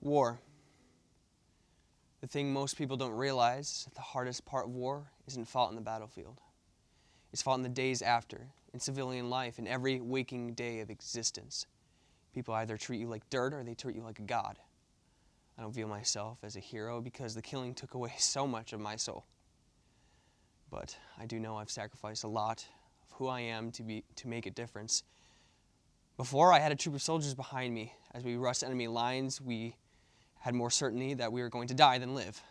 War. The thing most people don't realize, the hardest part of war isn't fought on the battlefield. It's fought in the days after, in civilian life, in every waking day of existence. People either treat you like dirt or they treat you like a god. I don't view myself as a hero because the killing took away so much of my soul. But I do know I've sacrificed a lot of who I am to make a difference. Before, I had a troop of soldiers behind me. As we rushed enemy lines, we had more certainty that we were going to die than live.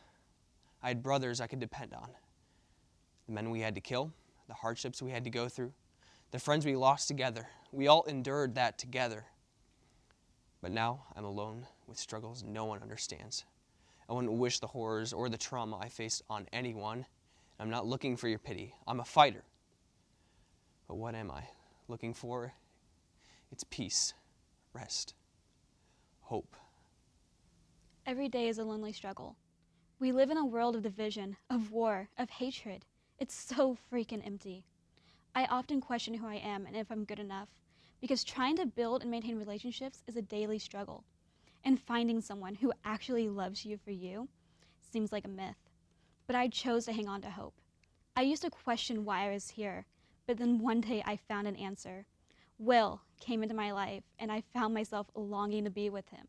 I had brothers I could depend on. The men we had to kill, the hardships we had to go through, the friends we lost together. We all endured that together. But now I'm alone with struggles no one understands. I wouldn't wish the horrors or the trauma I faced on anyone. I'm not looking for your pity. I'm a fighter. But what am I looking for? It's peace, rest, hope. Every day is a lonely struggle. We live in a world of division, of war, of hatred. It's so freaking empty. I often question who I am and if I'm good enough, because trying to build and maintain relationships is a daily struggle. And finding someone who actually loves you for you seems like a myth. But I chose to hang on to hope. I used to question why I was here, but then one day I found an answer. Will came into my life, and I found myself longing to be with him.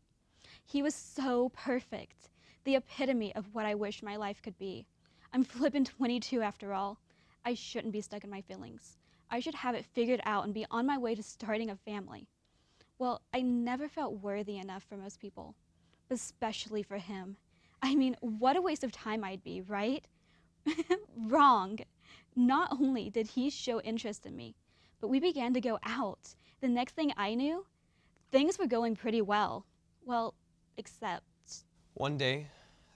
He was so perfect, the epitome of what I wished my life could be. I'm flippin' 22 after all. I shouldn't be stuck in my feelings. I should have it figured out and be on my way to starting a family. Well, I never felt worthy enough for most people, but especially for him. I mean, what a waste of time I'd be, right? Wrong. Not only did he show interest in me, but we began to go out. The next thing I knew, things were going pretty well. Well, except... One day,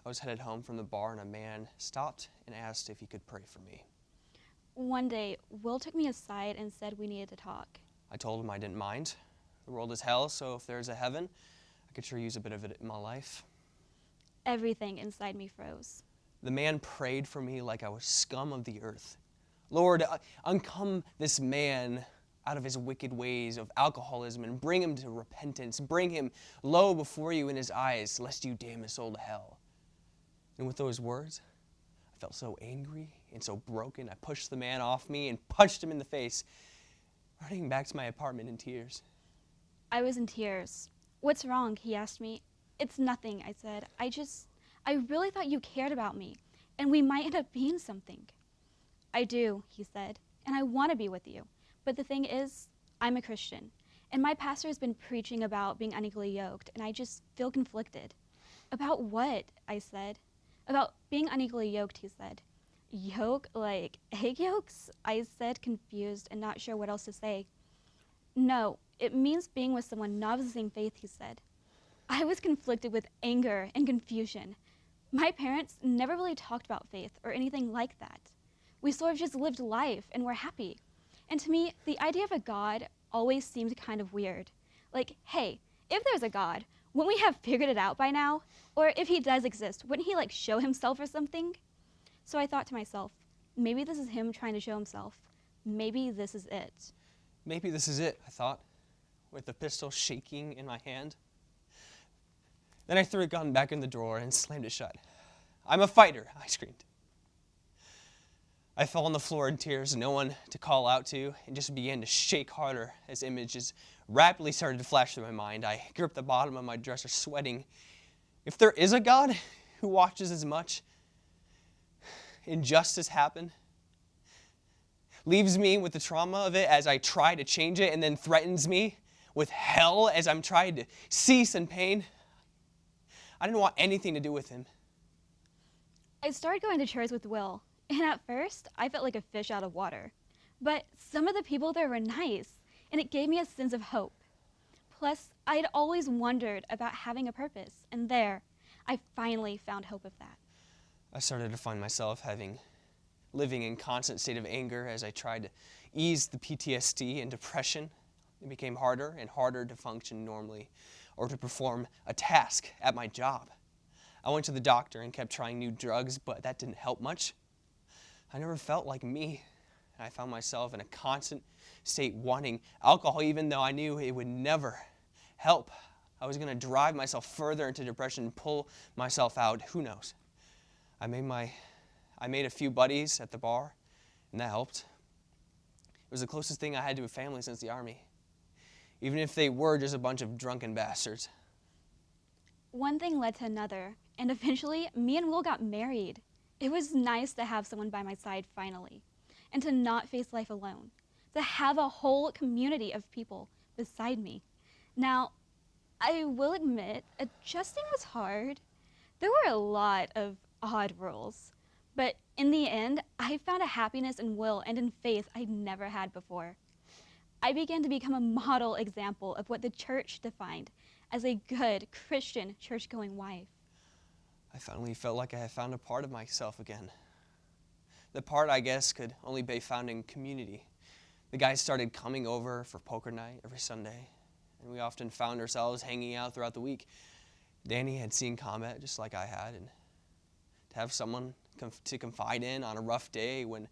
I was headed home from the bar and a man stopped and asked if he could pray for me. One day, Will took me aside and said we needed to talk. I told him I didn't mind. The world is hell, so if there's a heaven, I could sure use a bit of it in my life. Everything inside me froze. The man prayed for me like I was scum of the earth. Lord, uncome this man out of his wicked ways of alcoholism and bring him to repentance. Bring him low before you in his eyes, lest you damn his soul to hell. And with those words, I felt so angry and so broken. I pushed the man off me and punched him in the face, running back to my apartment in tears. I was in tears. What's wrong? He asked me. It's nothing, I said. I really thought you cared about me, and we might end up being something. I do, he said, and I want to be with you. But the thing is, I'm a Christian, and my pastor has been preaching about being unequally yoked, and I just feel conflicted. About what? I said. About being unequally yoked, he said. Yoke? Like egg yolks? I said, confused and not sure what else to say. No, it means being with someone not of the same faith, he said. I was conflicted with anger and confusion. My parents never really talked about faith or anything like that. We sort of just lived life and were happy. And to me, the idea of a God always seemed kind of weird. Like, hey, if there's a God, wouldn't we have figured it out by now? Or if he does exist, wouldn't he show himself or something? So I thought to myself, maybe this is him trying to show himself. Maybe this is it. Maybe this is it, I thought, with the pistol shaking in my hand. Then I threw a gun back in the drawer and slammed it shut. I'm a fighter, I screamed. I fell on the floor in tears, no one to call out to, and just began to shake harder as images rapidly started to flash through my mind. I gripped the bottom of my dresser, sweating. If there is a God who watches as much injustice happen, leaves me with the trauma of it as I try to change it, and then threatens me with hell as I'm trying to cease in pain, I didn't want anything to do with him. I started going to church with Will, and at first, I felt like a fish out of water. But some of the people there were nice, and it gave me a sense of hope. Plus, I had always wondered about having a purpose, and there, I finally found hope of that. I started to find myself living in constant state of anger as I tried to ease the PTSD and depression. It became harder and harder to function normally or to perform a task at my job. I went to the doctor and kept trying new drugs, but that didn't help much. I never felt like me. I found myself in a constant state wanting alcohol, even though I knew it would never help. I was going to drive myself further into depression and pull myself out. Who knows? I made a few buddies at the bar, and that helped. It was the closest thing I had to a family since the Army, even if they were just a bunch of drunken bastards. One thing led to another, and eventually, me and Will got married. It was nice to have someone by my side finally, and to not face life alone, to have a whole community of people beside me. Now, I will admit, adjusting was hard. There were a lot of odd rules, but in the end, I found a happiness in Will and in faith I'd never had before. I began to become a model example of what the church defined as a good Christian church-going wife. I finally felt like I had found a part of myself again. The part, I guess, could only be found in community. The guys started coming over for poker night every Sunday, and we often found ourselves hanging out throughout the week. Danny had seen combat just like I had, and to have someone to confide in on a rough day when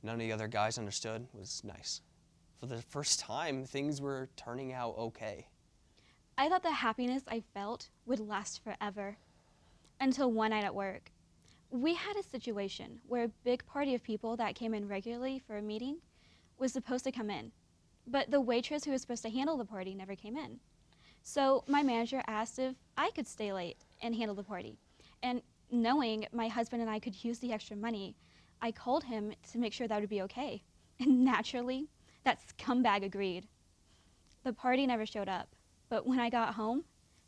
none of the other guys understood was nice. For the first time, things were turning out okay. I thought the happiness I felt would last forever, until one night at work. We had a situation where a big party of people that came in regularly for a meeting was supposed to come in, but the waitress who was supposed to handle the party never came in. So my manager asked if I could stay late and handle the party. And knowing my husband and I could use the extra money, I called him to make sure that would be okay. And naturally, that scumbag agreed. The party never showed up, but when I got home,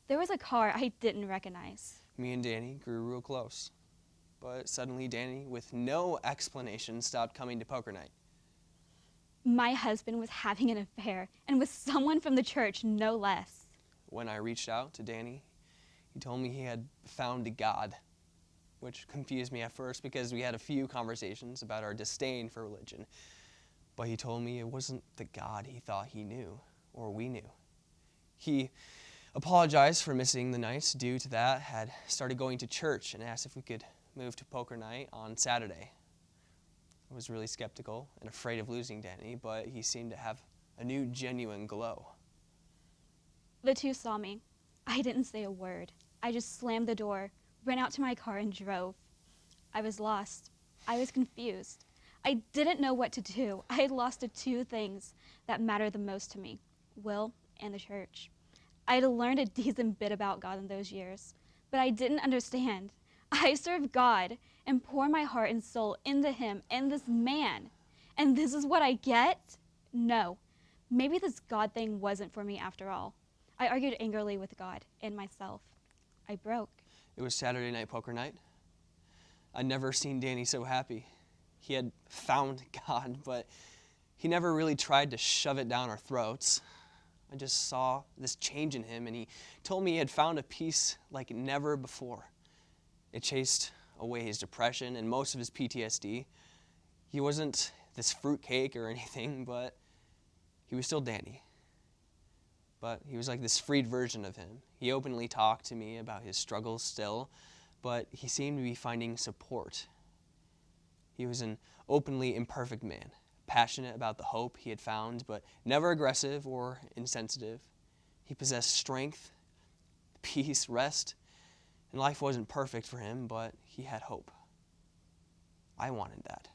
there was a car I didn't recognize. Me and Danny grew real close, but suddenly Danny, with no explanation, stopped coming to poker night. My husband was having an affair, and with someone from the church, no less. When I reached out to Danny, he told me he had found a God, which confused me at first because we had a few conversations about our disdain for religion. But he told me it wasn't the God he thought he knew, or we knew. He apologized for missing the nights due to that, had started going to church, and asked if we could move to poker night on Saturday. I was really skeptical and afraid of losing Danny, but he seemed to have a new genuine glow. The two saw me. I didn't say a word. I just slammed the door, ran out to my car, and drove. I was lost. I was confused. I didn't know what to do. I had lost the two things that mattered the most to me, Will and the church. I had learned a decent bit about God in those years, but I didn't understand. I serve God and pour my heart and soul into him and this man. And this is what I get? No. Maybe this God thing wasn't for me after all. I argued angrily with God and myself. I broke. It was Saturday night poker night. I'd never seen Danny so happy. He had found God, but he never really tried to shove it down our throats. I just saw this change in him, and he told me he had found a peace like never before. It chased away his depression and most of his PTSD. He wasn't this fruitcake or anything, but he was still Danny. But he was like this freed version of him. He openly talked to me about his struggles still, but he seemed to be finding support. He was an openly imperfect man, passionate about the hope he had found, but never aggressive or insensitive. He possessed strength, peace, rest, and life wasn't perfect for him, but he had hope. I wanted that.